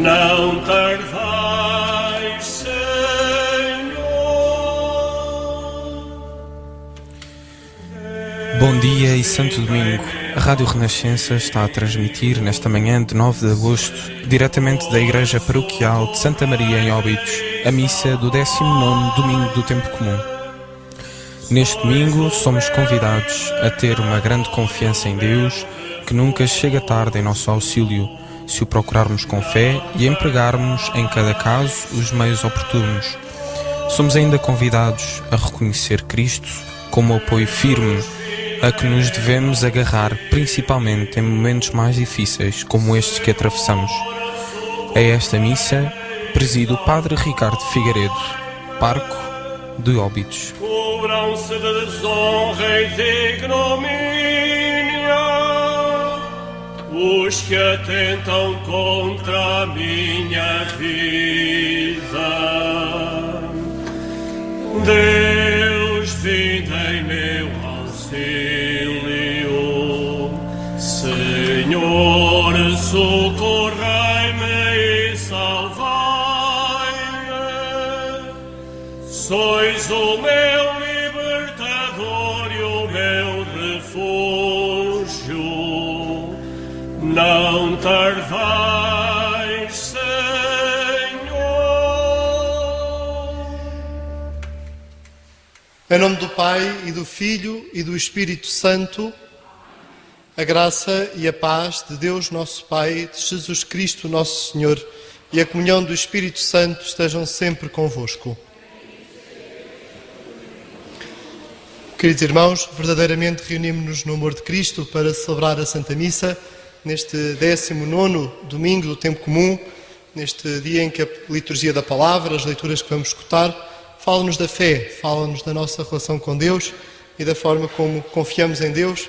não tardais, Senhor. Bom dia e Santo Domingo. A Rádio Renascença está a transmitir nesta manhã de 9 de agosto, diretamente da Igreja Paroquial de Santa Maria em Óbidos, a missa do 19º Domingo do Tempo Comum. Neste domingo somos convidados a ter uma grande confiança em Deus, que nunca chega tarde em nosso auxílio, se o procurarmos com fé e empregarmos em cada caso os meios oportunos. Somos ainda convidados a reconhecer Cristo como apoio firme a que nos devemos agarrar, principalmente em momentos mais difíceis como estes que atravessamos. A esta missa preside o Padre Ricardo Figueiredo, parco de Óbidos. Cobram-se de desonra e de ignomínia os que atentam contra a minha vida. Deus, vinde em meu auxílio. Senhor, socorrei-me e salvai-me. Sois o meu libertador e o meu refúgio. Não tardais, Senhor. Em nome do Pai, e do Filho, e do Espírito Santo, a graça e a paz de Deus nosso Pai, de Jesus Cristo nosso Senhor, e a comunhão do Espírito Santo estejam sempre convosco. Queridos irmãos, verdadeiramente reunimos-nos no amor de Cristo para celebrar a Santa Missa, neste 19º domingo do Tempo Comum, neste dia em que a liturgia da palavra, as leituras que vamos escutar, fala-nos da fé, fala-nos da nossa relação com Deus e da forma como confiamos em Deus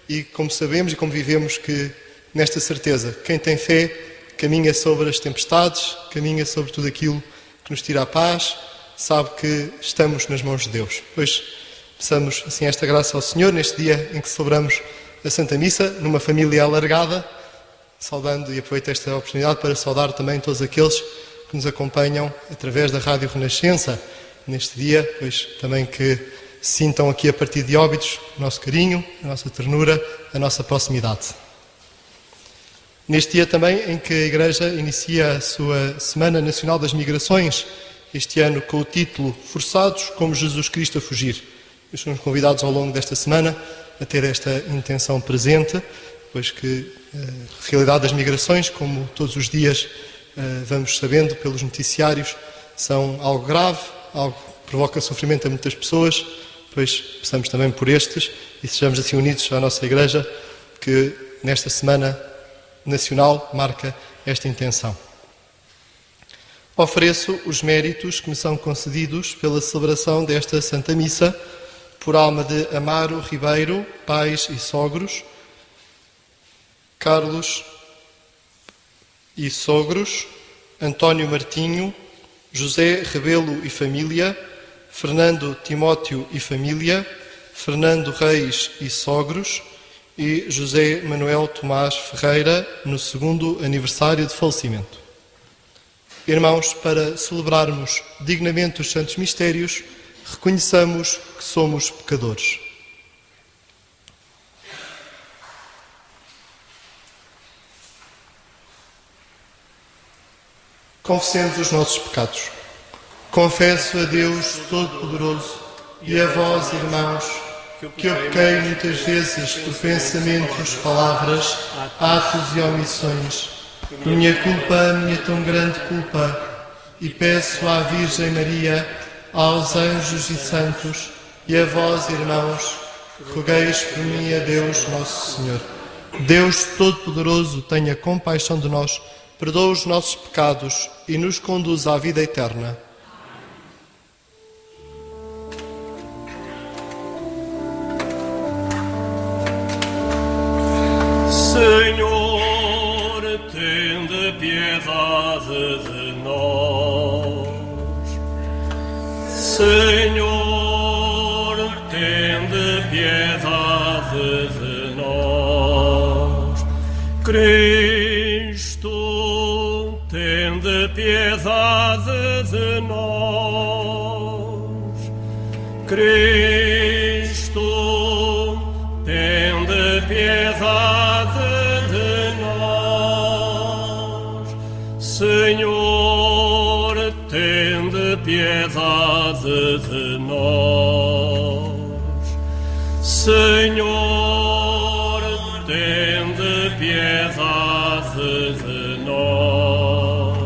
e como sabemos e como vivemos que nesta certeza, quem tem fé caminha sobre as tempestades, caminha sobre tudo aquilo que nos tira a paz, sabe que estamos nas mãos de Deus. Pois peçamos assim esta graça ao Senhor neste dia em que celebramos a Santa Missa, numa família alargada, saudando e aproveito esta oportunidade para saudar também todos aqueles que nos acompanham através da Rádio Renascença neste dia, pois também que sintam aqui a partir de Óbidos o nosso carinho, a nossa ternura, a nossa proximidade. Neste dia também em que a Igreja inicia a sua Semana Nacional das Migrações, este ano com o título Forçados como Jesus Cristo a Fugir. Somos convidados ao longo desta semana a ter esta intenção presente, pois que a realidade das migrações, como todos os dias vamos sabendo pelos noticiários, são algo grave, algo que provoca sofrimento a muitas pessoas, pois peçamos também por estes e sejamos assim unidos à nossa Igreja, que nesta Semana Nacional marca esta intenção. Ofereço os méritos que me são concedidos pela celebração desta Santa Missa, por alma de Amaro Ribeiro, pais e sogros, Carlos e sogros, António Martinho, José Rebelo e família, Fernando Timóteo e família, Fernando Reis e sogros e José Manuel Tomás Ferreira, no 2º aniversário de falecimento. Irmãos, para celebrarmos dignamente os santos mistérios, reconheçamos que somos pecadores. Confessemos os nossos pecados. Confesso a Deus Todo-Poderoso e a vós, irmãos, que eu pequei muitas vezes por pensamentos, palavras, atos e omissões. Por minha culpa, minha tão grande culpa, e peço à Virgem Maria, aos anjos e santos, e a vós, irmãos, rogueis por mim a Deus nosso Senhor. Deus Todo-Poderoso tenha compaixão de nós, perdoa os nossos pecados e nos conduz à vida eterna. Senhor, tende piedade de nós. Senhor, tende piedade de nós. Cristo, tende Cristo, tende piedade de nós. Senhor, tende piedade de nós. Senhor, tende piedade de nós.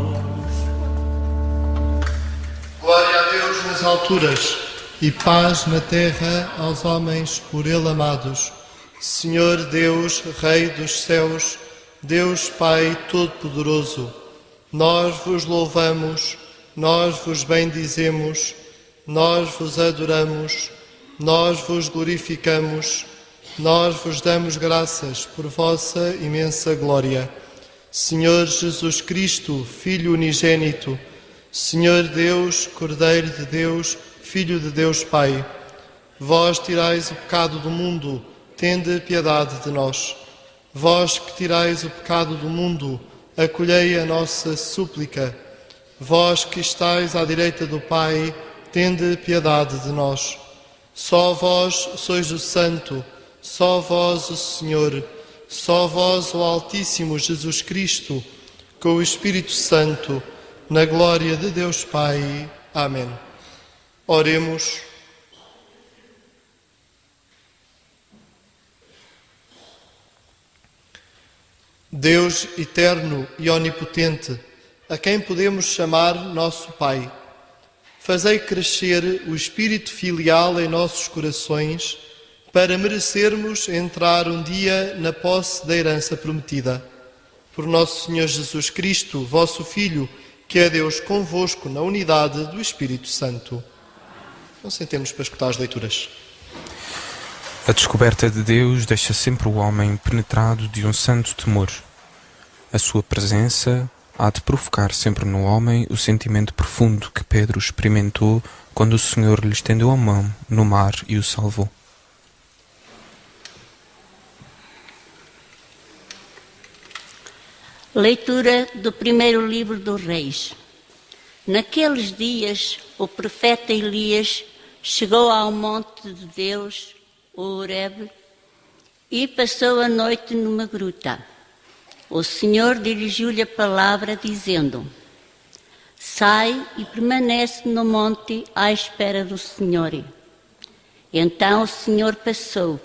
Glória a Deus nas alturas e paz na terra aos homens por Ele amados. Senhor Deus, Rei dos céus, Deus Pai Todo-Poderoso, nós vos louvamos, nós vos bendizemos, nós vos adoramos, nós vos glorificamos, nós vos damos graças por vossa imensa glória. Senhor Jesus Cristo, Filho unigênito, Senhor Deus, Cordeiro de Deus, Filho de Deus Pai, vós tirais o pecado do mundo, tende piedade de nós. Vós que tirais o pecado do mundo, acolhei a nossa súplica. Vós que estais à direita do Pai, tende piedade de nós. Só vós sois o Santo, só vós o Senhor, só vós o Altíssimo Jesus Cristo, com o Espírito Santo, na glória de Deus Pai. Amém. Oremos. Deus eterno e onipotente, a quem podemos chamar nosso Pai, fazei crescer o espírito filial em nossos corações, para merecermos entrar um dia na posse da herança prometida. Por nosso Senhor Jesus Cristo, vosso Filho, que é Deus convosco na unidade do Espírito Santo. Não sentemos para escutar as leituras. A descoberta de Deus deixa sempre o homem penetrado de um santo temor. A sua presença há de provocar sempre no homem o sentimento profundo que Pedro experimentou quando o Senhor lhe estendeu a mão no mar e o salvou. Leitura do primeiro livro dos Reis. Naqueles dias, o profeta Elias chegou ao monte de Deus, o Horebe, e passou a noite numa gruta. O Senhor dirigiu-lhe a palavra, dizendo: sai e permanece no monte à espera do Senhor. Então o Senhor passou.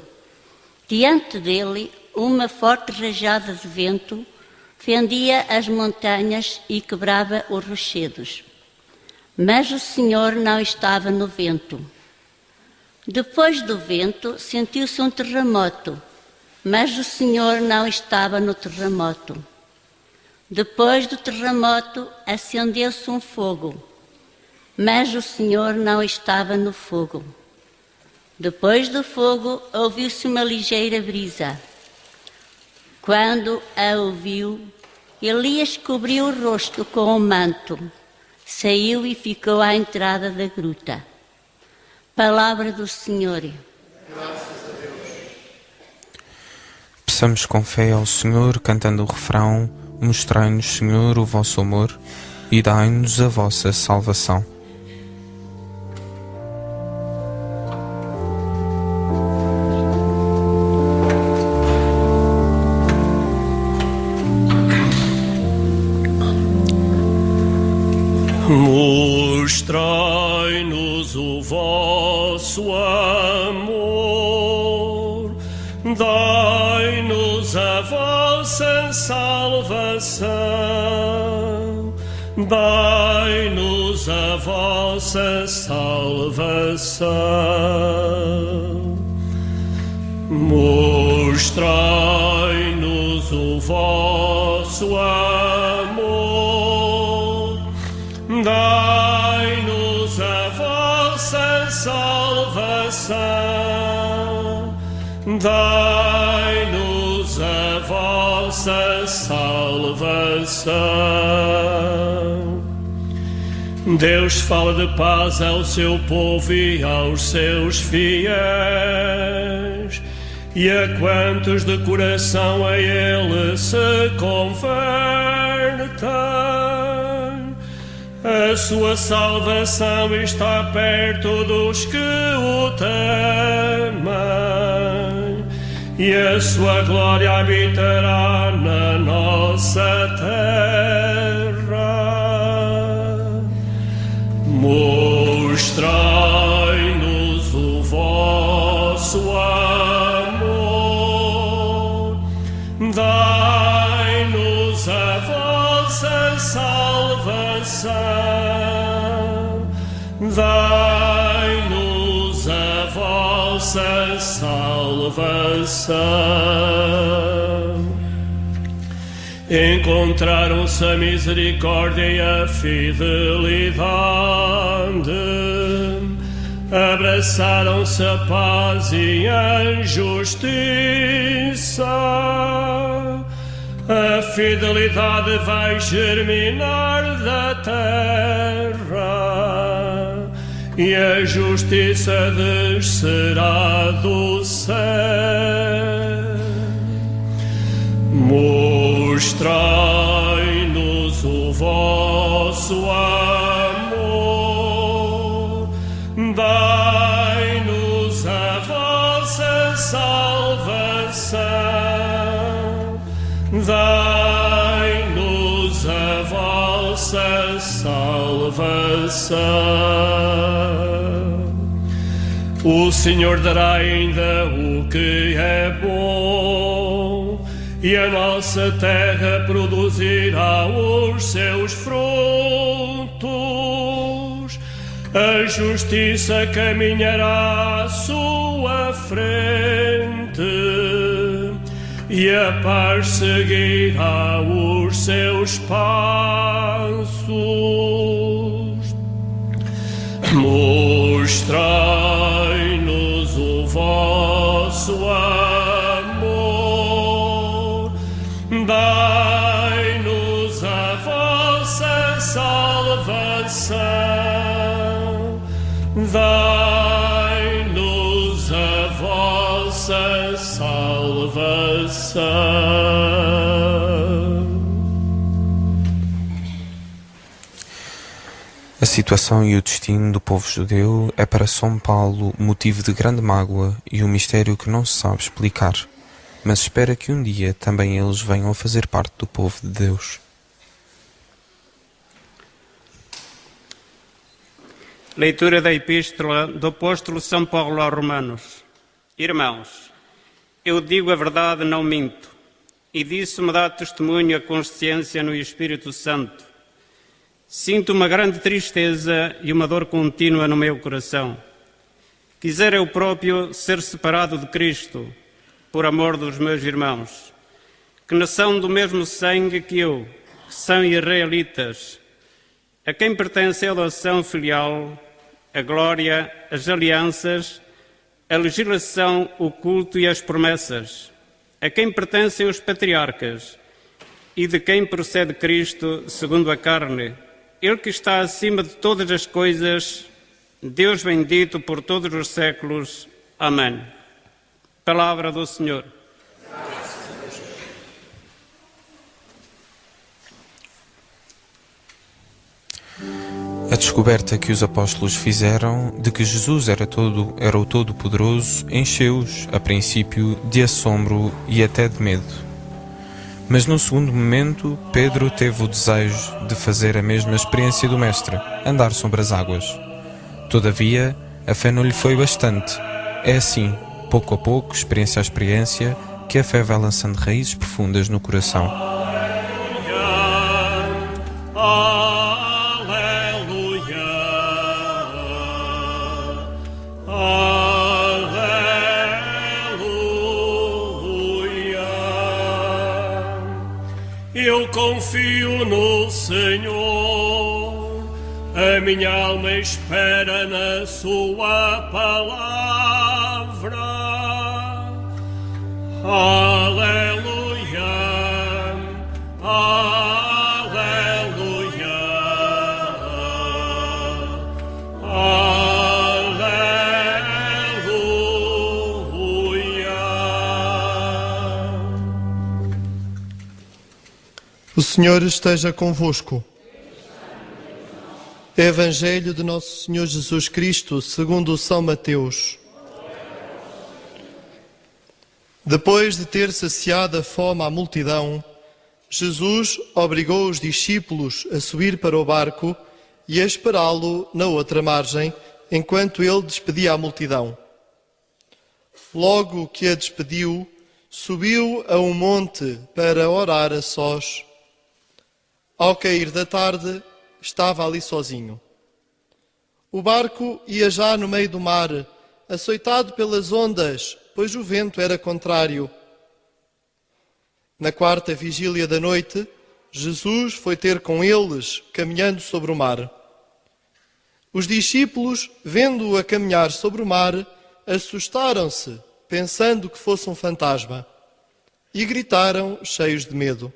Diante dele, uma forte rajada de vento fendia as montanhas e quebrava os rochedos. Mas o Senhor não estava no vento. Depois do vento, sentiu-se um terremoto, mas o Senhor não estava no terremoto. Depois do terremoto, acendeu-se um fogo, mas o Senhor não estava no fogo. Depois do fogo, ouviu-se uma ligeira brisa. Quando a ouviu, Elias cobriu o rosto com um manto, saiu e ficou à entrada da gruta. Palavra do Senhor. Graças a Deus. Peçamos com fé ao Senhor, cantando o refrão: mostrai-nos, Senhor, o vosso amor e dai-nos a vossa salvação. Mostrai-nos o vosso amor, dai-nos a vossa salvação, dai-nos a vossa salvação. Mostrai-nos o vosso amor, dai-nos a vossa salvação, dai-nos a vossa salvação. Deus fala de paz ao seu povo e aos seus fiéis, e a quantos de coração a Ele se convertem. A sua salvação está perto dos que o temem, e a sua glória habitará na nossa terra. Mostrai-nos o vosso amor, dai-nos a vossa salvação, dai-nos a vossa salvação. Encontraram-se a misericórdia e a fidelidade, abraçaram-se a paz e a justiça. A fidelidade vai germinar da terra, e a justiça descerá do céu. Mostrai-nos o vosso amor, dai-nos a vossa salvação, dai-nos a vossa salvação. O Senhor dará ainda o que é bom, e a nossa terra produzirá os seus frutos. A justiça caminhará à sua frente, e a paz seguirá os seus passos. Mostrai-nos o vosso amor, dai-nos a vossa salvação, dai-nos a vossa salvação. A situação e o destino do povo judeu é para São Paulo motivo de grande mágoa e um mistério que não se sabe explicar, mas espera que um dia também eles venham a fazer parte do povo de Deus. Leitura da Epístola do Apóstolo São Paulo aos Romanos. Irmãos, eu digo a verdade, não minto, e disso me dá testemunho a consciência no Espírito Santo. Sinto uma grande tristeza e uma dor contínua no meu coração. Quisera eu próprio ser separado de Cristo, por amor dos meus irmãos, que não são do mesmo sangue que eu, que são israelitas, a quem pertence a adoção filial, a glória, as alianças, a legislação, o culto e as promessas, a quem pertencem os patriarcas, e de quem procede Cristo segundo a carne, Ele que está acima de todas as coisas, Deus bendito por todos os séculos. Amém. Palavra do Senhor. A descoberta que os apóstolos fizeram de que Jesus era o Todo-Poderoso encheu-os, a princípio, de assombro e até de medo. Mas no segundo momento, Pedro teve o desejo de fazer a mesma experiência do Mestre, andar sobre as águas. Todavia, a fé não lhe foi bastante. É assim, pouco a pouco, experiência a experiência, que a fé vai lançando raízes profundas no coração. Eu confio no Senhor, a minha alma espera na sua palavra. Aleluia, aleluia, aleluia. O Senhor esteja convosco. Evangelho de Nosso Senhor Jesus Cristo, segundo São Mateus. Depois de ter saciado a fome à multidão, Jesus obrigou os discípulos a subir para o barco e a esperá-lo na outra margem, enquanto ele despedia a multidão. Logo que a despediu, subiu a um monte para orar a sós. Ao cair da tarde, estava ali sozinho. O barco ia já no meio do mar, açoitado pelas ondas, pois o vento era contrário. Na quarta vigília da noite, Jesus foi ter com eles, caminhando sobre o mar. Os discípulos, vendo-o a caminhar sobre o mar, assustaram-se, pensando que fosse um fantasma, e gritaram, cheios de medo.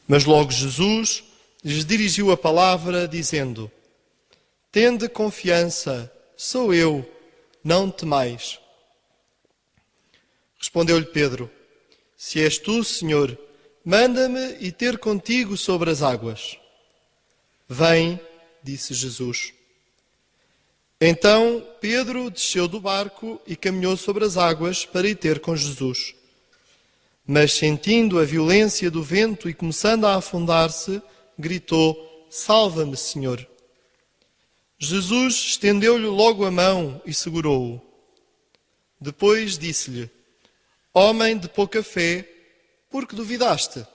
Mas logo Jesus lhes dirigiu a palavra, dizendo: Tende confiança, sou eu, não temais. Respondeu-lhe Pedro: Se és tu, Senhor, manda-me ir ter contigo sobre as águas. Vem, disse Jesus. Então Pedro desceu do barco e caminhou sobre as águas para ir ter com Jesus. Mas sentindo a violência do vento e começando a afundar-se, gritou: Salva-me, Senhor. Jesus estendeu-lhe logo a mão e segurou-o. Depois disse-lhe: Homem de pouca fé, por que duvidaste?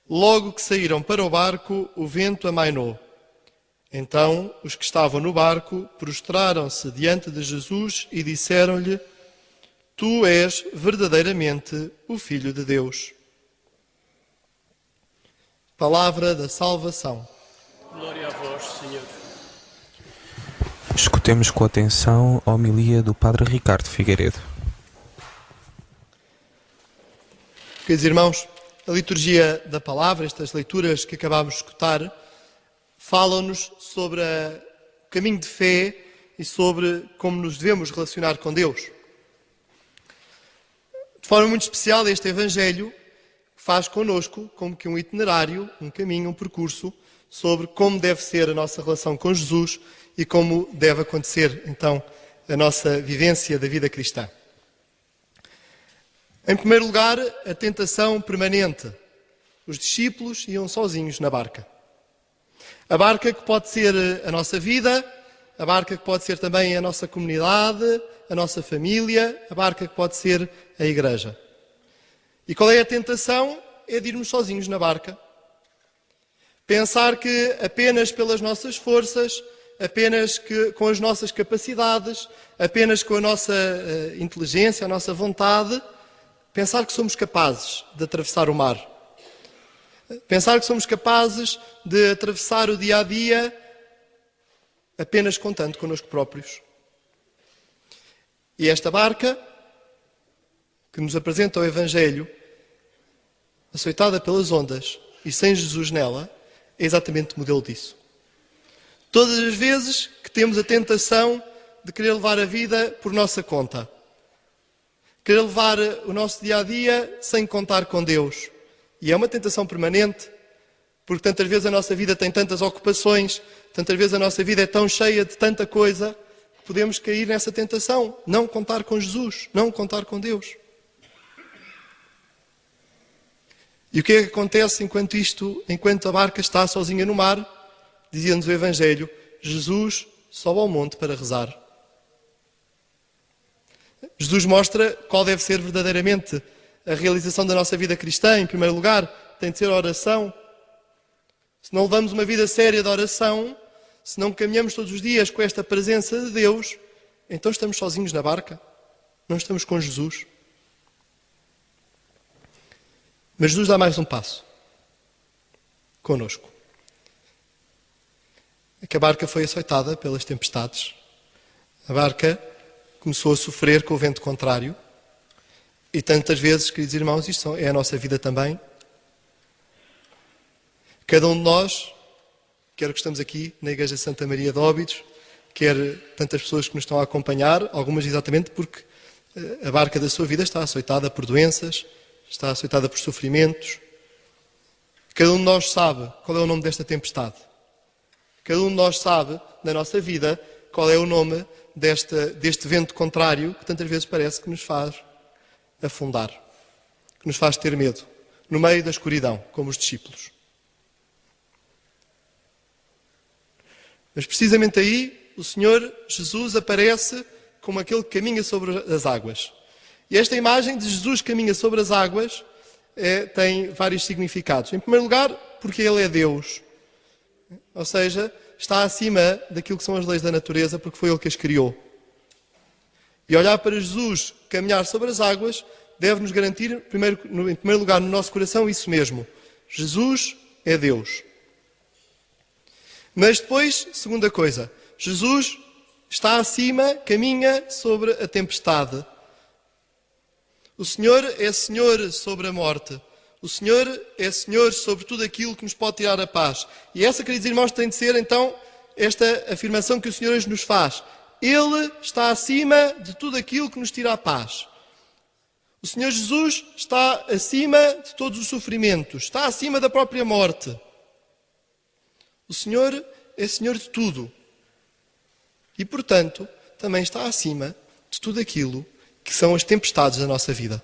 Logo que saíram para o barco, o vento amainou. Então os que estavam no barco prostraram-se diante de Jesus e disseram-lhe: Tu és verdadeiramente o Filho de Deus. Palavra da salvação. Glória a vós, Senhor. Escutemos com atenção a homilia do Padre Ricardo Figueiredo. Queridos irmãos, a liturgia da palavra, estas leituras que acabámos de escutar, falam-nos sobre o caminho de fé e sobre como nos devemos relacionar com Deus. De forma muito especial, este Evangelho faz connosco como que um itinerário, um caminho, um percurso sobre como deve ser a nossa relação com Jesus e como deve acontecer, então, a nossa vivência da vida cristã. Em primeiro lugar, a tentação permanente. Os discípulos iam sozinhos na barca. A barca que pode ser a nossa vida, a barca que pode ser também a nossa comunidade, a nossa família, a barca que pode ser a igreja. E qual é a tentação? É de irmos sozinhos na barca. Pensar que apenas pelas nossas forças, apenas com as nossas capacidades, apenas com a nossa inteligência, a nossa vontade, pensar que somos capazes de atravessar o mar. Pensar que somos capazes de atravessar o dia-a-dia apenas contando connosco próprios. E esta barca, que nos apresenta o Evangelho, açoitada pelas ondas e sem Jesus nela, é exatamente o modelo disso. Todas as vezes que temos a tentação de querer levar a vida por nossa conta, querer levar o nosso dia-a-dia sem contar com Deus. E é uma tentação permanente, porque tantas vezes a nossa vida tem tantas ocupações, tantas vezes a nossa vida é tão cheia de tanta coisa, que podemos cair nessa tentação, não contar com Jesus, não contar com Deus. E o que é que acontece enquanto a barca está sozinha no mar? Dizia-nos o Evangelho: Jesus sobe ao monte para rezar. Jesus mostra qual deve ser verdadeiramente a realização da nossa vida cristã. Em primeiro lugar, tem de ser a oração. Se não levamos uma vida séria de oração, se não caminhamos todos os dias com esta presença de Deus, então estamos sozinhos na barca, não estamos com Jesus. Mas Jesus dá mais um passo connosco. É que a barca foi açoitada pelas tempestades. A barca começou a sofrer com o vento contrário. E tantas vezes, queridos irmãos, isto é a nossa vida também. Cada um de nós, quer que estamos aqui na Igreja de Santa Maria de Óbidos, quer tantas pessoas que nos estão a acompanhar, algumas exatamente porque a barca da sua vida está açoitada por doenças, está açoitada por sofrimentos. Cada um de nós sabe qual é o nome desta tempestade. Cada um de nós sabe, na nossa vida, qual é o nome deste vento contrário que tantas vezes parece que nos faz afundar, que nos faz ter medo, no meio da escuridão, como os discípulos. Mas precisamente aí, o Senhor Jesus aparece como aquele que caminha sobre as águas. E esta imagem de Jesus que caminha sobre as águas tem vários significados. Em primeiro lugar, porque Ele é Deus. Ou seja, está acima daquilo que são as leis da natureza, porque foi Ele que as criou. E olhar para Jesus caminhar sobre as águas deve-nos garantir, em primeiro lugar, no nosso coração, isso mesmo. Jesus é Deus. Mas depois, segunda coisa, Jesus está acima, caminha sobre a tempestade. O Senhor é Senhor sobre a morte. O Senhor é Senhor sobre tudo aquilo que nos pode tirar a paz. E essa, queridos irmãos, tem de ser, então, esta afirmação que o Senhor hoje nos faz. Ele está acima de tudo aquilo que nos tira a paz. O Senhor Jesus está acima de todos os sofrimentos. Está acima da própria morte. O Senhor é Senhor de tudo. E, portanto, também está acima de tudo aquilo que são as tempestades da nossa vida.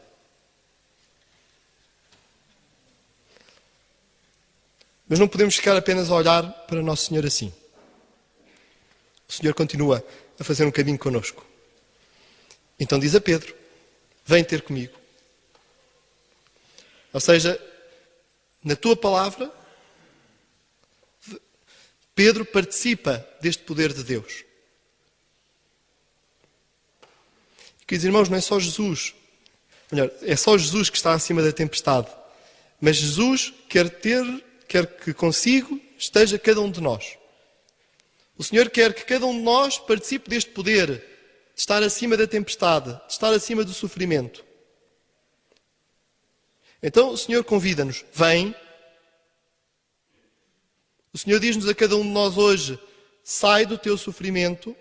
Mas não podemos ficar apenas a olhar para Nosso Senhor assim. O Senhor continua a fazer um caminho connosco. Então diz a Pedro, vem ter comigo. Ou seja, na tua palavra, Pedro participa deste poder de Deus. Queridos irmãos, não é só Jesus. Melhor, é só Jesus que está acima da tempestade. Mas Jesus quer que consigo esteja cada um de nós. O Senhor quer que cada um de nós participe deste poder de estar acima da tempestade, de estar acima do sofrimento. Então o Senhor convida-nos, vem. O Senhor diz-nos a cada um de nós hoje, sai do teu sofrimento,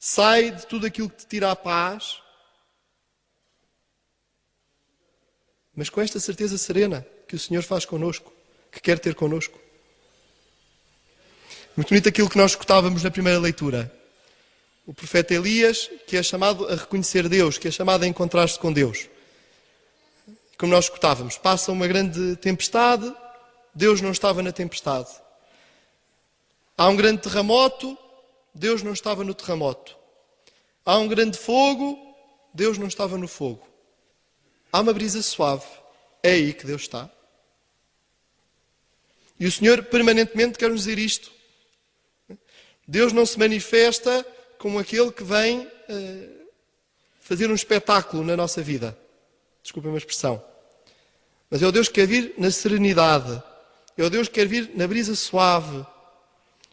sai de tudo aquilo que te tira a paz, mas com esta certeza serena que o Senhor faz connosco, que quer ter connosco. Muito bonito aquilo que nós escutávamos na primeira leitura. O profeta Elias, que é chamado a reconhecer Deus, que é chamado a encontrar-se com Deus. Como nós escutávamos, passa uma grande tempestade, Deus não estava na tempestade. Há um grande terremoto, Deus não estava no terremoto. Há um grande fogo, Deus não estava no fogo. Há uma brisa suave, é aí que Deus está. E o Senhor permanentemente quer nos dizer isto. Deus não se manifesta como aquele que vem fazer um espetáculo na nossa vida. Desculpem a expressão. Mas é o Deus que quer vir na serenidade. É o Deus que quer vir na brisa suave.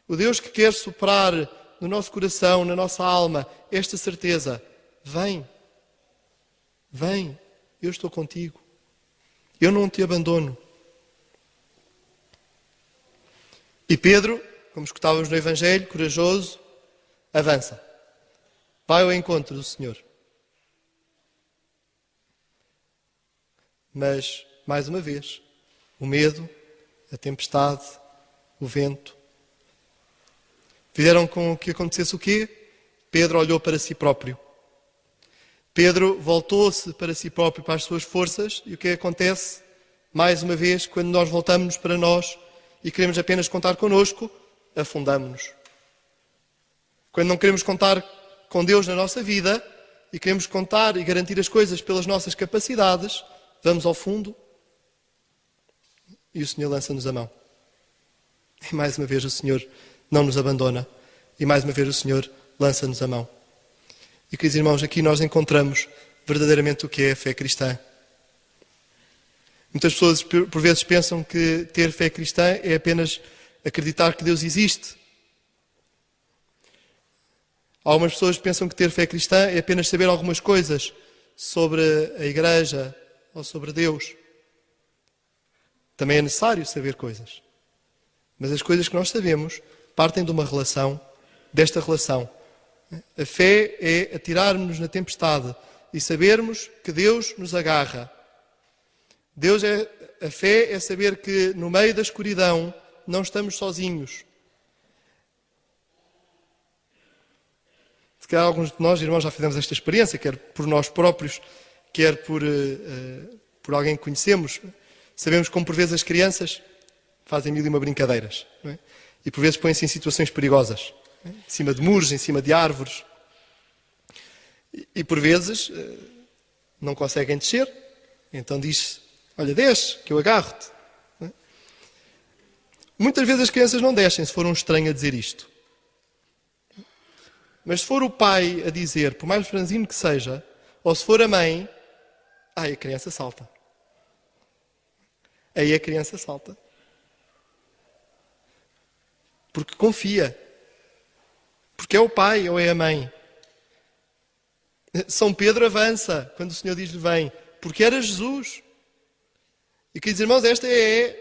O Deus que quer soprar no nosso coração, na nossa alma, esta certeza. Vem. Vem. Eu estou contigo. Eu não te abandono. E Pedro, como escutávamos no Evangelho, corajoso, avança. Vai ao encontro do Senhor. Mas, mais uma vez, o medo, a tempestade, o vento, fizeram com que acontecesse o quê? Pedro olhou para si próprio. Pedro voltou-se para si próprio, para as suas forças, e o que acontece? Mais uma vez, quando nós voltamos para nós e queremos apenas contar connosco, afundamos-nos. Quando não queremos contar com Deus na nossa vida e queremos contar e garantir as coisas pelas nossas capacidades, vamos ao fundo e o Senhor lança-nos a mão. E mais uma vez o Senhor não nos abandona. E mais uma vez o Senhor lança-nos a mão. E, queridos irmãos, aqui nós encontramos verdadeiramente o que é a fé cristã. Muitas pessoas por vezes pensam que ter fé cristã é apenas acreditar que Deus existe. Algumas pessoas pensam que ter fé cristã é apenas saber algumas coisas sobre a Igreja ou sobre Deus. Também é necessário saber coisas. Mas as coisas que nós sabemos partem de uma relação, desta relação. A fé é atirarmos-nos na tempestade e sabermos que Deus nos agarra. Deus é a fé é saber que no meio da escuridão não estamos sozinhos. Se calhar alguns de nós, irmãos, já fizemos esta experiência, quer por nós próprios, quer por alguém que conhecemos. Sabemos como por vezes as crianças fazem mil e uma brincadeiras, não é? E por vezes põem-se em situações perigosas, não é? Em cima de muros, em cima de árvores. E por vezes não conseguem descer, então diz: olha, desce, que eu agarro-te. Não é? Muitas vezes as crianças não descem se for um estranho a dizer isto. Mas se for o pai a dizer, por mais franzino que seja, ou se for a mãe, a criança salta. Aí a criança salta. Porque confia. Porque é o pai ou é a mãe. São Pedro avança quando o Senhor diz-lhe: vem, porque era Jesus. E queridos irmãos, este é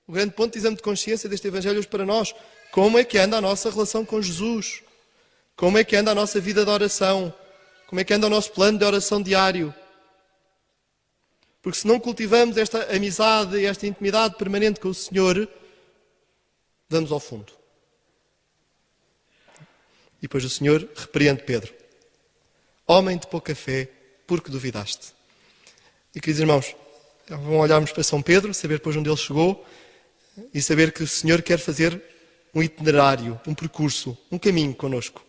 o grande ponto de exame de consciência deste Evangelho hoje para nós. Como é que anda a nossa relação com Jesus? Como é que anda a nossa vida de oração? Como é que anda o nosso plano de oração diário? Porque se não cultivamos esta amizade e esta intimidade permanente com o Senhor, vamos ao fundo. E depois o Senhor repreende Pedro: homem de pouca fé, por que duvidaste? E queridos irmãos, vamos olharmos para São Pedro, saber depois onde ele chegou e saber que o Senhor quer fazer um itinerário, um percurso, um caminho connosco.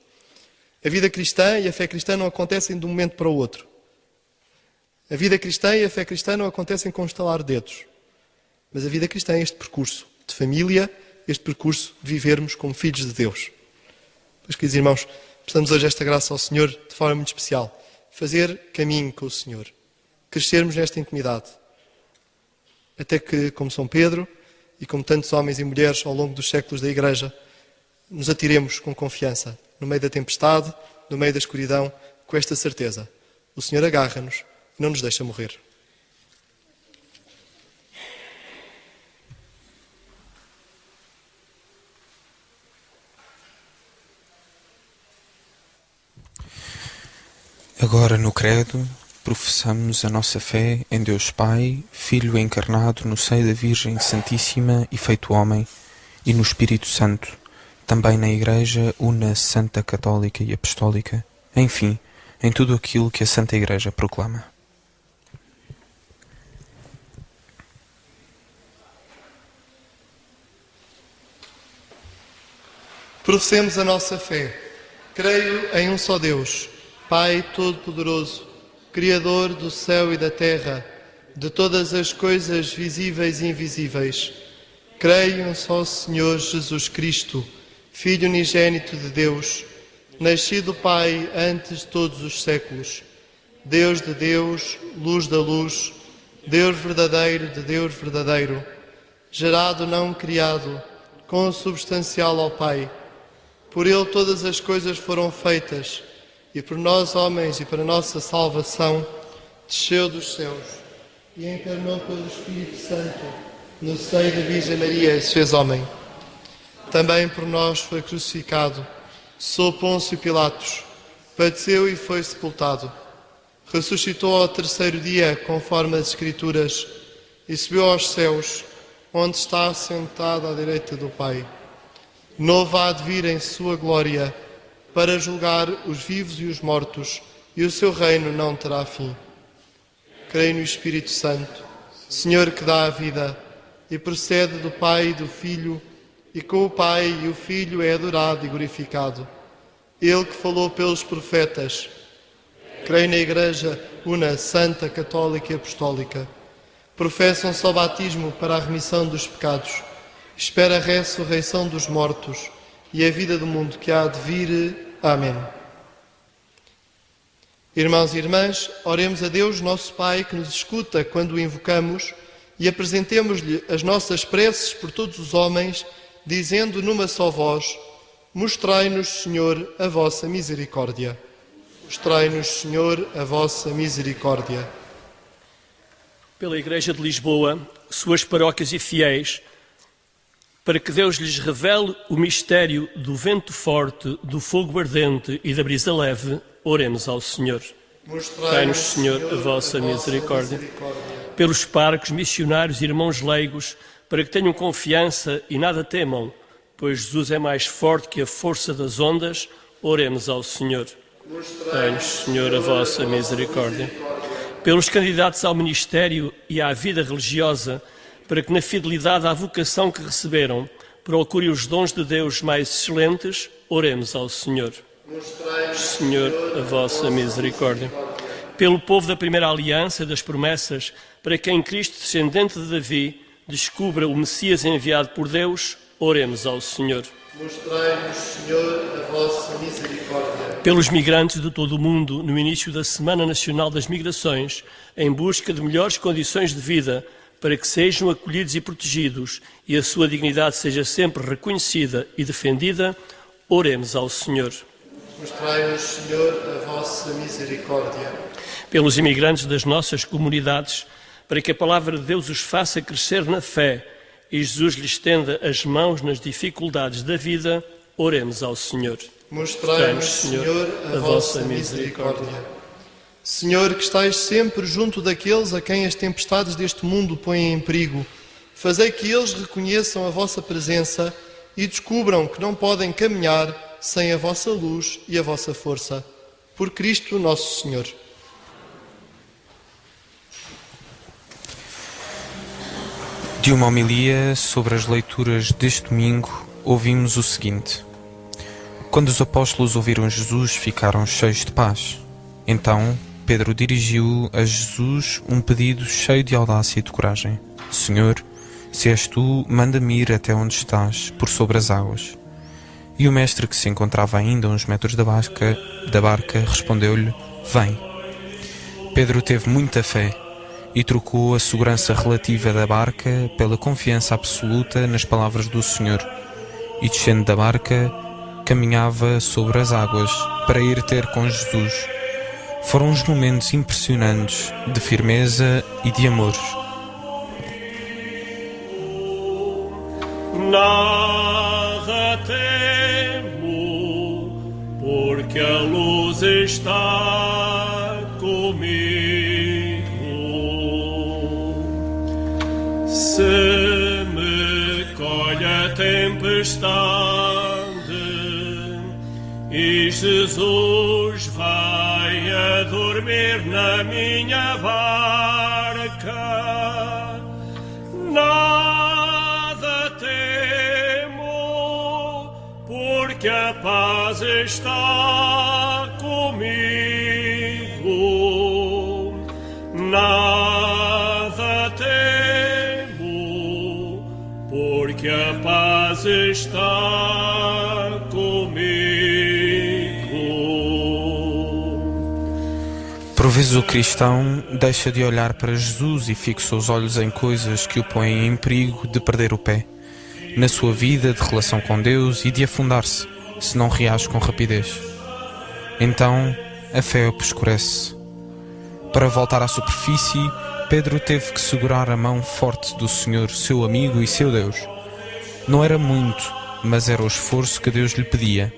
A vida cristã e a fé cristã não acontecem de um momento para o outro. A vida cristã e a fé cristã não acontecem com um estalar de dedos. Mas a vida cristã é este percurso de família, este percurso de vivermos como filhos de Deus. Pois, queridos irmãos, precisamos hoje esta graça ao Senhor de forma muito especial. Fazer caminho com o Senhor. Crescermos nesta intimidade. Até que, como São Pedro e como tantos homens e mulheres ao longo dos séculos da Igreja, nos atiremos com confiança no meio da tempestade, no meio da escuridão, com esta certeza: o Senhor agarra-nos e não nos deixa morrer. Agora no credo professamos a nossa fé em Deus Pai, Filho encarnado no seio da Virgem Santíssima e feito homem, e no Espírito Santo, também na Igreja una, Santa, Católica e Apostólica, enfim, em tudo aquilo que a Santa Igreja proclama. Professemos a nossa fé. Creio em um só Deus, Pai Todo-Poderoso, Criador do céu e da terra, de todas as coisas visíveis e invisíveis. Creio em um só Senhor Jesus Cristo, Filho unigênito de Deus, nascido do Pai antes de todos os séculos, Deus de Deus, luz da luz, Deus verdadeiro de Deus verdadeiro, gerado não criado, consubstancial ao Pai. Por Ele todas as coisas foram feitas, e por nós homens e para nossa salvação desceu dos céus e encarnou pelo Espírito Santo no seio da Virgem Maria e se fez homem. Também por nós foi crucificado, sob Pôncio Pilatos, padeceu e foi sepultado. Ressuscitou ao terceiro dia, conforme as Escrituras, e subiu aos céus, onde está sentado à direita do Pai. Novo há de vir em sua glória, para julgar os vivos e os mortos, e o seu reino não terá fim. Creio no Espírito Santo, Senhor que dá a vida, e procede do Pai e do Filho, e com o Pai e o Filho é adorado e glorificado. Ele que falou pelos profetas. Creio na Igreja una, Santa, Católica e Apostólica. Professam só batismo para a remissão dos pecados. Espera a ressurreição dos mortos e a vida do mundo que há de vir. Amém. Irmãos e irmãs, oremos a Deus, nosso Pai, que nos escuta quando o invocamos, e apresentemos-lhe as nossas preces por todos os homens, dizendo numa só voz: mostrai-nos, Senhor, a vossa misericórdia. Mostrai-nos, Senhor, a vossa misericórdia. Pela Igreja de Lisboa, suas paróquias e fiéis, para que Deus lhes revele o mistério do vento forte, do fogo ardente e da brisa leve, oremos ao Senhor. Mostrai-nos, Senhor, a vossa misericórdia. pelos parcos, missionários e irmãos leigos, para que tenham confiança e nada temam, pois Jesus é mais forte que a força das ondas. Oremos ao Senhor. Dai-nos, Senhor, a vossa misericórdia. Pelos candidatos ao ministério e à vida religiosa, para que na fidelidade à vocação que receberam, procurem os dons de Deus mais excelentes. Oremos ao Senhor. Senhor, a vossa misericórdia. Pelo povo da primeira aliança das promessas, para que em Cristo, descendente de Davi, descubra o Messias enviado por Deus. Oremos ao Senhor. Mostrai-nos, Senhor, a vossa misericórdia. Pelos migrantes de todo o mundo, no início da Semana Nacional das Migrações, em busca de melhores condições de vida, para que sejam acolhidos e protegidos e a sua dignidade seja sempre reconhecida e defendida, oremos ao Senhor. Mostrai-nos, Senhor, a vossa misericórdia. Pelos imigrantes das nossas comunidades, para que a palavra de Deus os faça crescer na fé e Jesus lhes estenda as mãos nas dificuldades da vida, oremos ao Senhor. Mostrai-nos, Senhor, a vossa misericórdia. Senhor, que estais sempre junto daqueles a quem as tempestades deste mundo põem em perigo, fazei que eles reconheçam a vossa presença e descubram que não podem caminhar sem a vossa luz e a vossa força. Por Cristo nosso Senhor. De uma homilia sobre as leituras deste domingo, ouvimos o seguinte: Quando os apóstolos ouviram Jesus, ficaram cheios de paz. Então, Pedro dirigiu a Jesus um pedido cheio de audácia e de coragem. Senhor, se és tu, manda-me ir até onde estás, por sobre as águas. E o mestre, que se encontrava ainda a uns metros da barca, respondeu-lhe: Vem. Pedro teve muita fé e trocou a segurança relativa da barca pela confiança absoluta nas palavras do Senhor. E descendo da barca, caminhava sobre as águas para ir ter com Jesus. Foram uns momentos impressionantes de firmeza e de amor. Nada temo, porque a luz está comigo. Se me colhe a tempestade e Jesus vai a dormir na minha barca, nada temo, porque a paz está comigo. Nada temo, porque a paz está comigo. Por vezes o cristão deixa de olhar para Jesus e fixa os olhos em coisas que o põem em perigo de perder o pé na sua vida de relação com Deus e de afundar-se, se não reage com rapidez. Então a fé obscurece. Para voltar à superfície, Pedro teve que segurar a mão forte do Senhor, seu amigo e seu Deus. Não era muito, mas era o esforço que Deus lhe pedia.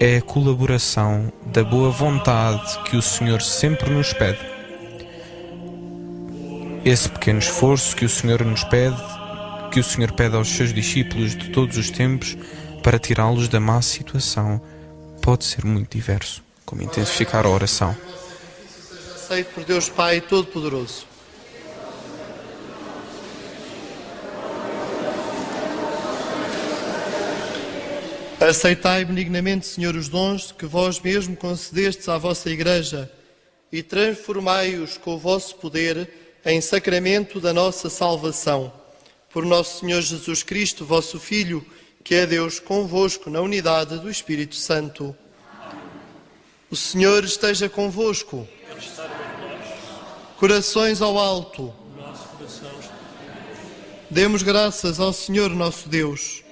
É a colaboração da boa vontade que o Senhor sempre nos pede. Esse pequeno esforço que o Senhor nos pede, que o Senhor pede aos seus discípulos de todos os tempos para tirá-los da má situação, pode ser muito diverso, como intensificar a oração. Seja aceito por Deus Pai Todo-Poderoso. Aceitai benignamente, Senhor, os dons que vós mesmo concedestes à vossa Igreja e transformai-os com o vosso poder em sacramento da nossa salvação. Por nosso Senhor Jesus Cristo, vosso Filho, que é Deus convosco na unidade do Espírito Santo. O Senhor esteja convosco. Corações ao alto. Demos graças ao Senhor nosso Deus.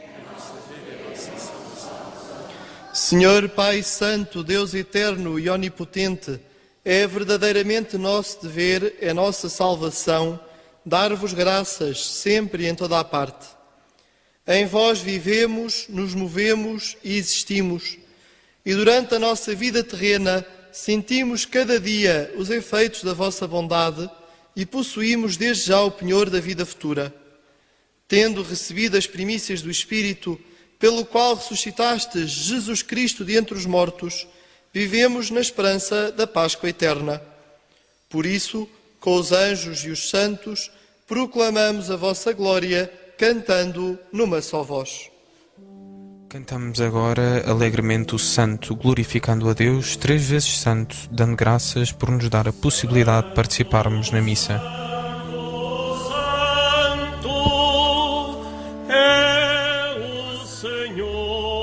Senhor Pai Santo, Deus eterno e onipotente, é verdadeiramente nosso dever, é nossa salvação, dar-vos graças sempre e em toda a parte. Em vós vivemos, nos movemos e existimos, e durante a nossa vida terrena sentimos cada dia os efeitos da vossa bondade e possuímos desde já o penhor da vida futura. Tendo recebido as primícias do Espírito, pelo qual ressuscitastes Jesus Cristo de entre os mortos, vivemos na esperança da Páscoa eterna. Por isso, com os anjos e os santos, proclamamos a vossa glória, cantando numa só voz. Cantamos agora alegremente o Santo, glorificando a Deus, 3 vezes Santo, dando graças por nos dar a possibilidade de participarmos na missa. Santo é o Senhor,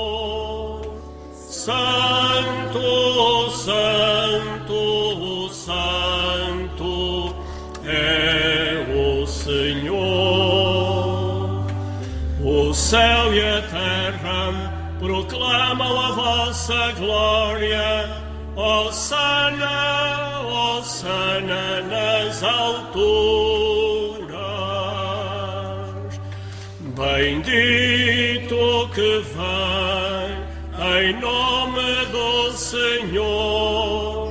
Santo, Santo, Santo é o Senhor. O céu e a terra proclamam a vossa glória. Hosana, Hosana nas alturas. Bendito que vem em nome do Senhor.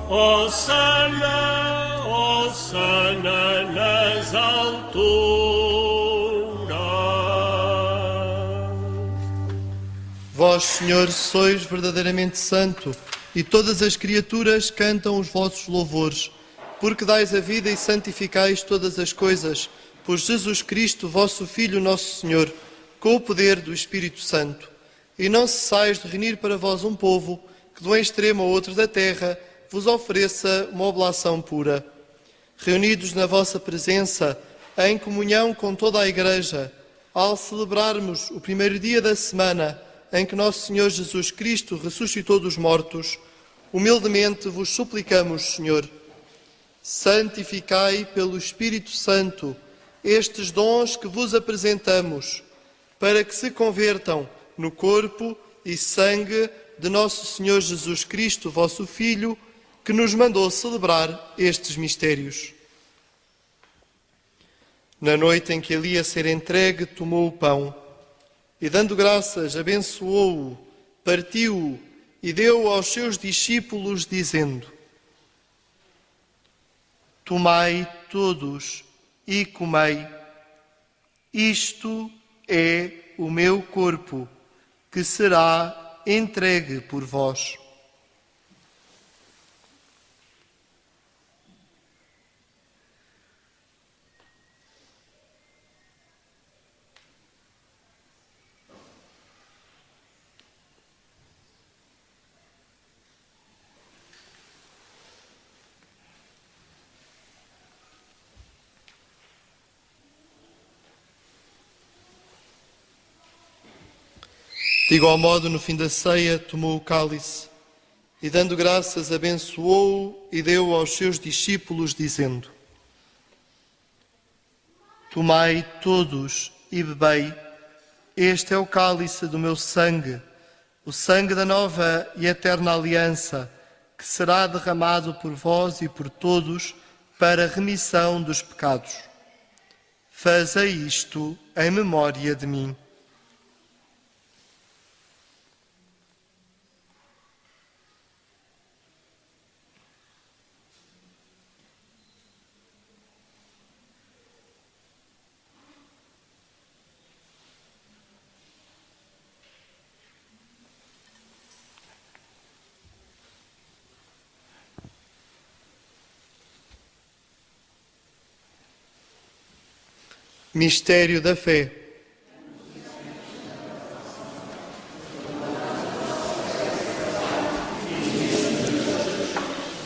Hosana, Hosana nas alturas. Vós, Senhor, sois verdadeiramente santo, e todas as criaturas cantam os vossos louvores, porque dais a vida e santificais todas as coisas, por Jesus Cristo, vosso Filho, nosso Senhor, com o poder do Espírito Santo. E não cessais de reunir para vós um povo, que de um extremo ao outro da terra vos ofereça uma oblação pura. Reunidos na vossa presença, em comunhão com toda a Igreja, ao celebrarmos o primeiro dia da semana, em que nosso Senhor Jesus Cristo ressuscitou dos mortos, humildemente vos suplicamos, Senhor, santificai pelo Espírito Santo estes dons que vos apresentamos, para que se convertam no corpo e sangue de nosso Senhor Jesus Cristo, vosso Filho, que nos mandou celebrar estes mistérios. Na noite em que ele ia ser entregue, tomou o pão, e dando graças, abençoou-o, partiu-o e deu-o aos seus discípulos, dizendo: Tomai todos e comei, isto é o meu corpo, que será entregue por vós. De igual modo, no fim da ceia, tomou o cálice e, dando graças, abençoou-o e deu-o aos seus discípulos, dizendo: Tomai todos e bebei, este é o cálice do meu sangue, o sangue da nova e eterna aliança, que será derramado por vós e por todos para a remissão dos pecados. Fazei isto em memória de mim. Mistério da fé.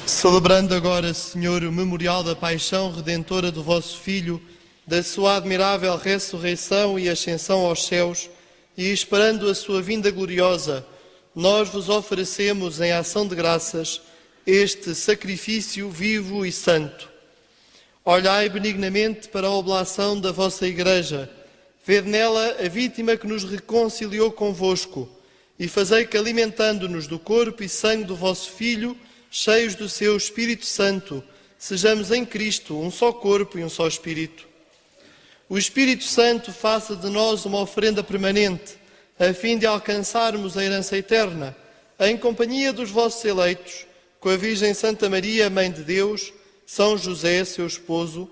Celebrando agora, Senhor, o memorial da paixão redentora do vosso Filho, da sua admirável ressurreição e ascensão aos céus, e esperando a sua vinda gloriosa, nós vos oferecemos em ação de graças este sacrifício vivo e santo. Olhai benignamente para a oblação da vossa Igreja, vede nela a vítima que nos reconciliou convosco, e fazei que, alimentando-nos do corpo e sangue do vosso Filho, cheios do seu Espírito Santo, sejamos em Cristo um só corpo e um só Espírito. O Espírito Santo faça de nós uma oferenda permanente, a fim de alcançarmos a herança eterna, em companhia dos vossos eleitos, com a Virgem Santa Maria, Mãe de Deus, São José, seu esposo,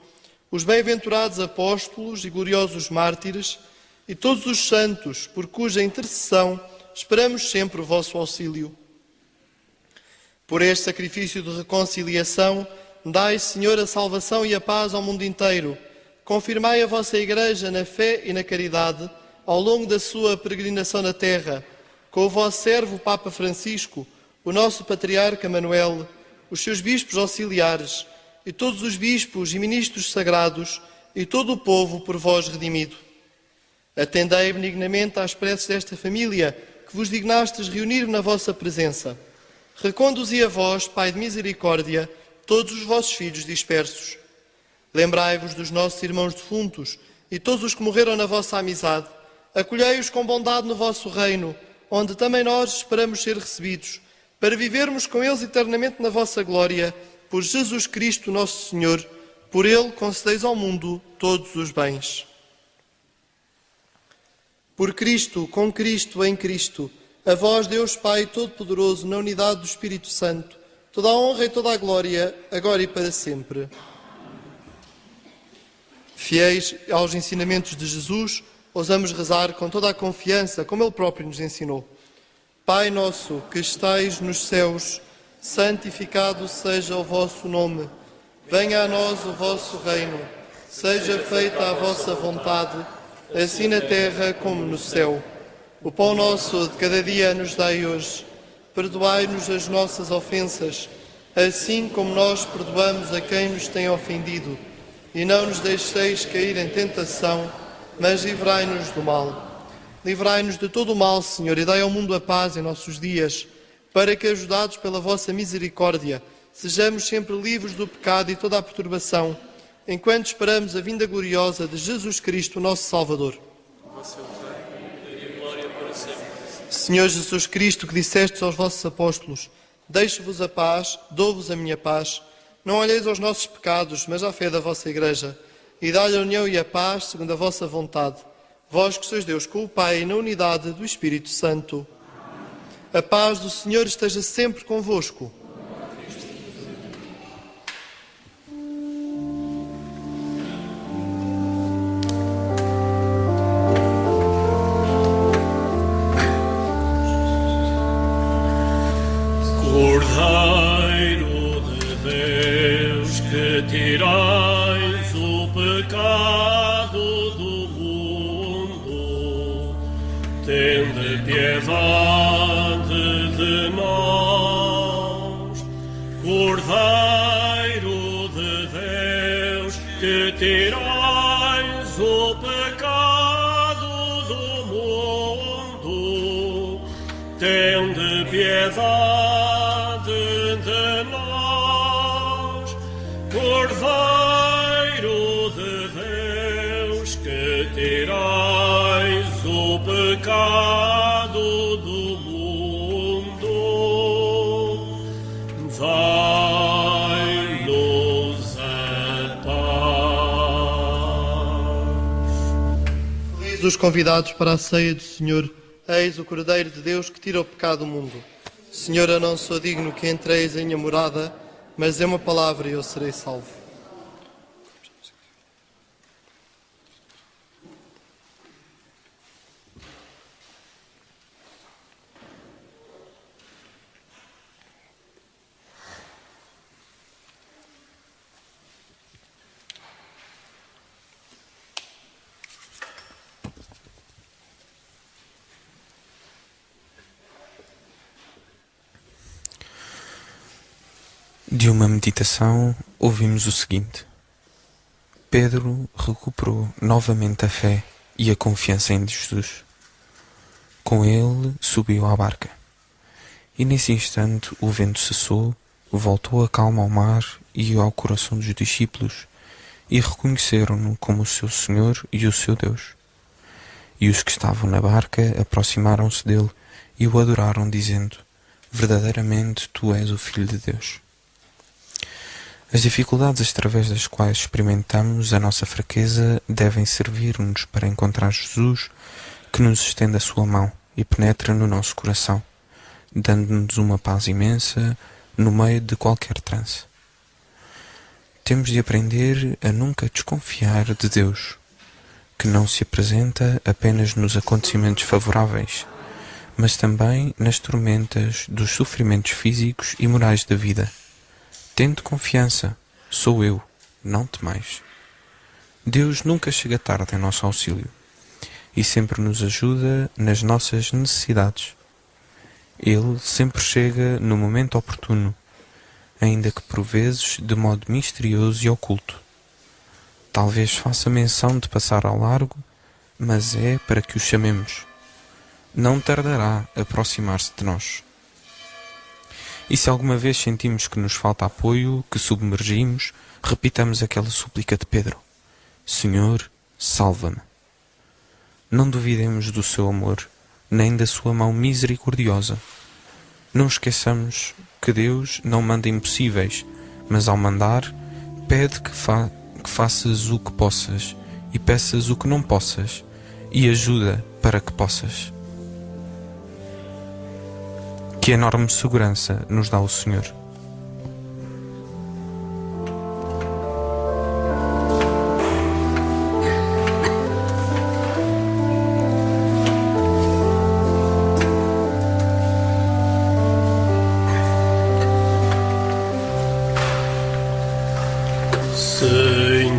os bem-aventurados apóstolos e gloriosos mártires, e todos os santos, por cuja intercessão esperamos sempre o vosso auxílio. Por este sacrifício de reconciliação, dai, Senhor, a salvação e a paz ao mundo inteiro. Confirmai a vossa Igreja na fé e na caridade ao longo da sua peregrinação na terra, com o vosso servo, o Papa Francisco, o nosso Patriarca Manuel, os seus bispos auxiliares e todos os bispos e ministros sagrados e todo o povo por vós redimido. Atendei benignamente às preces desta família que vos dignastes reunir na vossa presença. Reconduzi a vós, Pai de misericórdia, todos os vossos filhos dispersos. Lembrai-vos dos nossos irmãos defuntos e todos os que morreram na vossa amizade. Acolhei-os com bondade no vosso reino, onde também nós esperamos ser recebidos, para vivermos com eles eternamente na vossa glória, por Jesus Cristo nosso Senhor. Por Ele concedeis ao mundo todos os bens. Por Cristo, com Cristo, em Cristo, a vós, Deus Pai Todo-Poderoso, na unidade do Espírito Santo, toda a honra e toda a glória, agora e para sempre. Fiéis aos ensinamentos de Jesus, ousamos rezar com toda a confiança, como Ele próprio nos ensinou. Pai nosso, que estais nos céus, santificado seja o vosso nome. Venha a nós o vosso reino. Seja feita a vossa vontade, assim na terra como no céu. O pão nosso de cada dia nos dai hoje. Perdoai-nos as nossas ofensas, assim como nós perdoamos a quem nos tem ofendido. E não nos deixeis cair em tentação, mas livrai-nos do mal. Livrai-nos de todo o mal, Senhor, e dai ao mundo a paz em nossos dias, para que, ajudados pela vossa misericórdia, sejamos sempre livres do pecado e toda a perturbação, enquanto esperamos a vinda gloriosa de Jesus Cristo, nosso Salvador. Senhor Jesus Cristo, que dissestes aos vossos apóstolos: deixo-vos a paz, dou-vos a minha paz. Não olheis aos nossos pecados, mas à fé da vossa Igreja, e dai a união e a paz segundo a vossa vontade. Vós que sois Deus com o Pai, na unidade do Espírito Santo. A paz do Senhor esteja sempre convosco. Cordeiro de Deus, que tirais o pecado do mundo, tende piedade de nós. Cordeiro de Deus, que tirais o pecado do mundo, tende piedade de nós. Cordeiro de Deus, que tirais o pecado do mundo, dai-nos a paz. Felizes os convidados para a ceia do Senhor. Eis o Cordeiro de Deus que tira o pecado do mundo. Senhor, eu não sou digno que entreis em minha morada, mas dê uma palavra e eu serei salvo. De uma meditação, ouvimos o seguinte: Pedro recuperou novamente a fé e a confiança em Jesus. Com ele, subiu à barca. E nesse instante o vento cessou, voltou a calma ao mar e ao coração dos discípulos, e reconheceram-no como o seu Senhor e o seu Deus. E os que estavam na barca aproximaram-se dele e o adoraram, dizendo: verdadeiramente tu és o Filho de Deus. As dificuldades através das quais experimentamos a nossa fraqueza devem servir-nos para encontrar Jesus, que nos estende a sua mão e penetra no nosso coração, dando-nos uma paz imensa no meio de qualquer transe. Temos de aprender a nunca desconfiar de Deus, que não se apresenta apenas nos acontecimentos favoráveis, mas também nas tormentas dos sofrimentos físicos e morais da vida. Tende confiança, sou eu, não temais. Deus nunca chega tarde em nosso auxílio e sempre nos ajuda nas nossas necessidades. Ele sempre chega no momento oportuno, ainda que por vezes de modo misterioso e oculto. Talvez faça menção de passar ao largo, mas é para que o chamemos. Não tardará a aproximar-se de nós. E se alguma vez sentimos que nos falta apoio, que submergimos, repitamos aquela súplica de Pedro: Senhor, salva-me. Não duvidemos do seu amor, nem da sua mão misericordiosa. Não esqueçamos que Deus não manda impossíveis, mas ao mandar, pede que faças o que possas e peças o que não possas, e ajuda para que possas. Que enorme segurança nos dá o Senhor.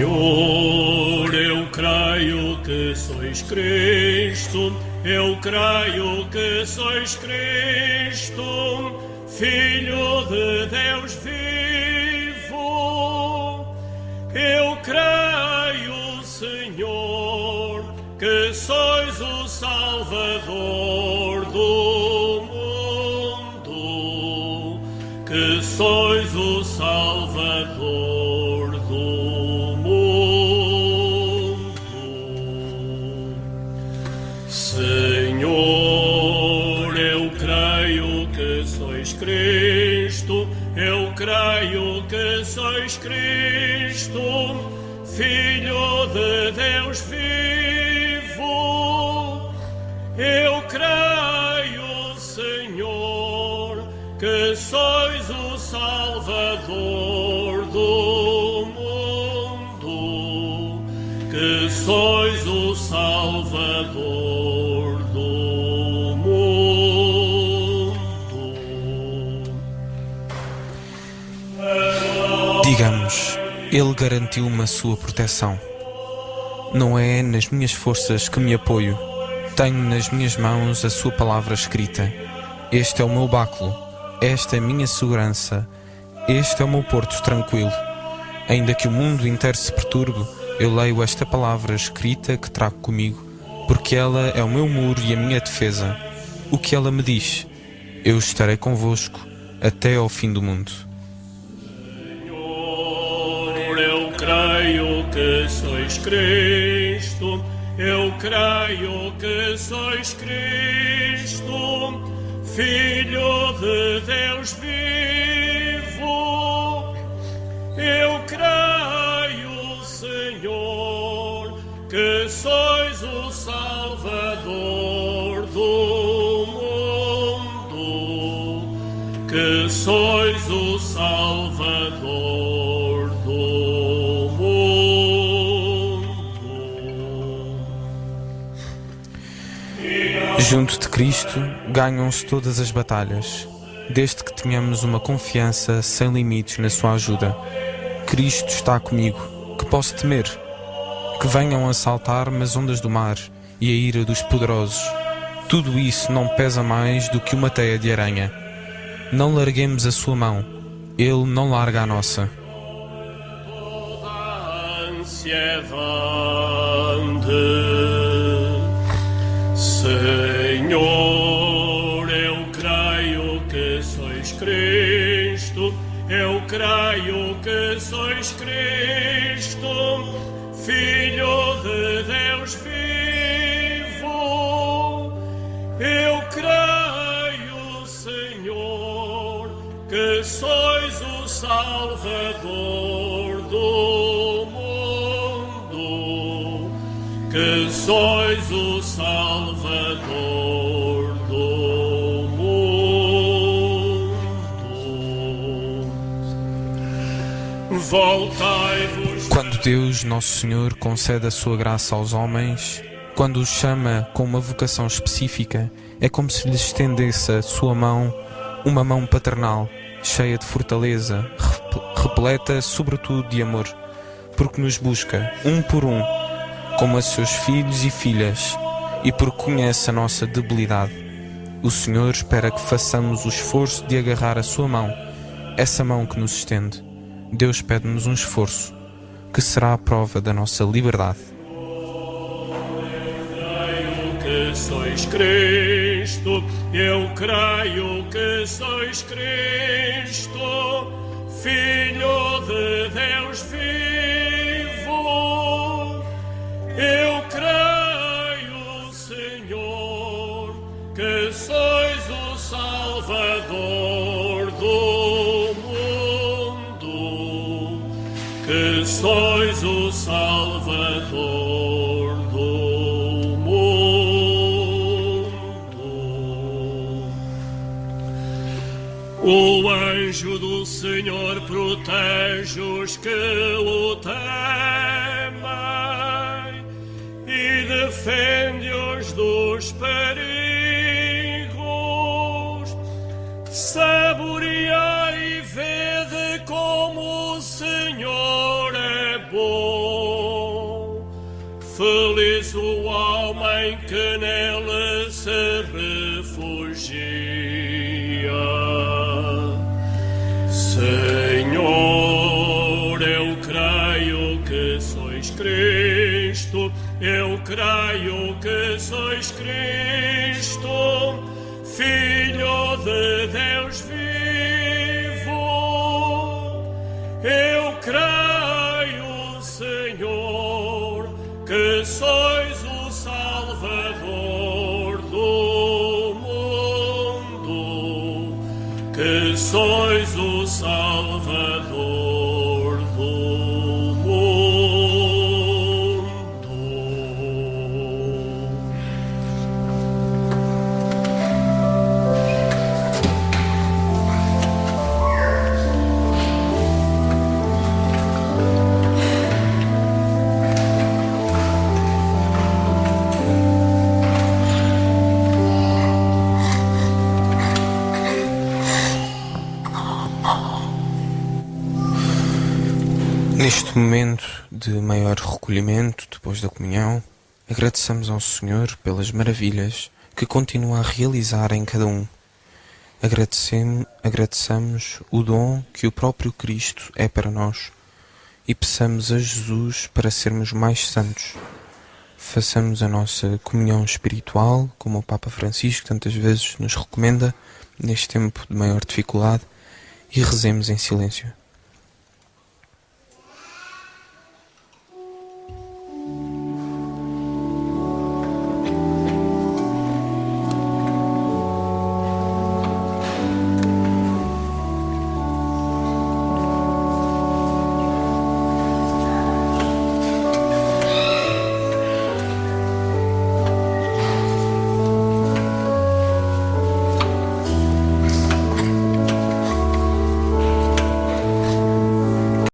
Senhor, eu creio que sois Cristo, eu creio que sois Cristo, Filho de Deus vivo. Eu creio, Senhor, que sois o Salvador do mundo, que sois o Salvador do mundo. Senhor, eu creio que sois Cristo, eu creio que sois Cristo, Filho de Deus vivo. Eu creio, Senhor, que sois o Salvador do mundo, que sois o Salvador do mundo. Digamos, Ele garantiu-me a sua proteção. Não é nas minhas forças que me apoio. Tenho nas minhas mãos a sua palavra escrita. Este é o meu báculo, esta é a minha segurança, este é o meu porto tranquilo. Ainda que o mundo inteiro se perturbe, eu leio esta palavra escrita que trago comigo, porque ela é o meu muro e a minha defesa. O que ela me diz? Eu estarei convosco até ao fim do mundo. Senhor, eu creio que sois Cristo, eu creio que sois Cristo, Filho de Deus vivo. Eu creio, Senhor, que sois o Salvador do mundo, que sois o Salvador do mundo. Junto de Cristo ganham-se todas as batalhas, desde que tenhamos uma confiança sem limites na sua ajuda. Cristo está comigo, que posso temer? Que venham assaltar-me as ondas do mar e a ira dos poderosos. Tudo isso não pesa mais do que uma teia de aranha. Não larguemos a sua mão, Ele não larga a nossa. Toda a ansiedade, Senhor, eu creio que sois Cristo, eu creio que sois Cristo, Filho de Deus vivo. Eu creio, Senhor, que sois o Salvador do mundo, que sois o Salvador do mundo. voltai-vos. Quando Deus, Nosso Senhor, concede a sua graça aos homens, quando os chama com uma vocação específica, é como se lhes estendesse a sua mão, uma mão paternal, cheia de fortaleza, repleta sobretudo de amor, porque nos busca, um por um, como a seus filhos e filhas, e porque conhece a nossa debilidade. O Senhor espera que façamos o esforço de agarrar a sua mão, essa mão que nos estende. Deus pede-nos um esforço, que será a prova da nossa liberdade. Que sois Cristo, eu creio que sois Cristo, Filho de Deus vivo. Eu creio, Senhor, que sois o Salvador do mundo, que sois o Salvador do O anjo do Senhor protege os que o temem e defende-os dos perigos. Saboreai e vede como o Senhor é bom. Feliz o homem que nele se refugia. Senhor, eu creio que sois Cristo, eu creio que sois Cristo, Filho de Deus vivo. Eu creio, Senhor, que sois o Salvador do mundo, que sois o Salvador do mundo. Neste momento de maior recolhimento, depois da comunhão, agradecemos ao Senhor pelas maravilhas que continua a realizar em cada um. Agradecemos o dom que o próprio Cristo é para nós e peçamos a Jesus para sermos mais santos. Façamos a nossa comunhão espiritual, como o Papa Francisco tantas vezes nos recomenda, neste tempo de maior dificuldade, e rezemos em silêncio.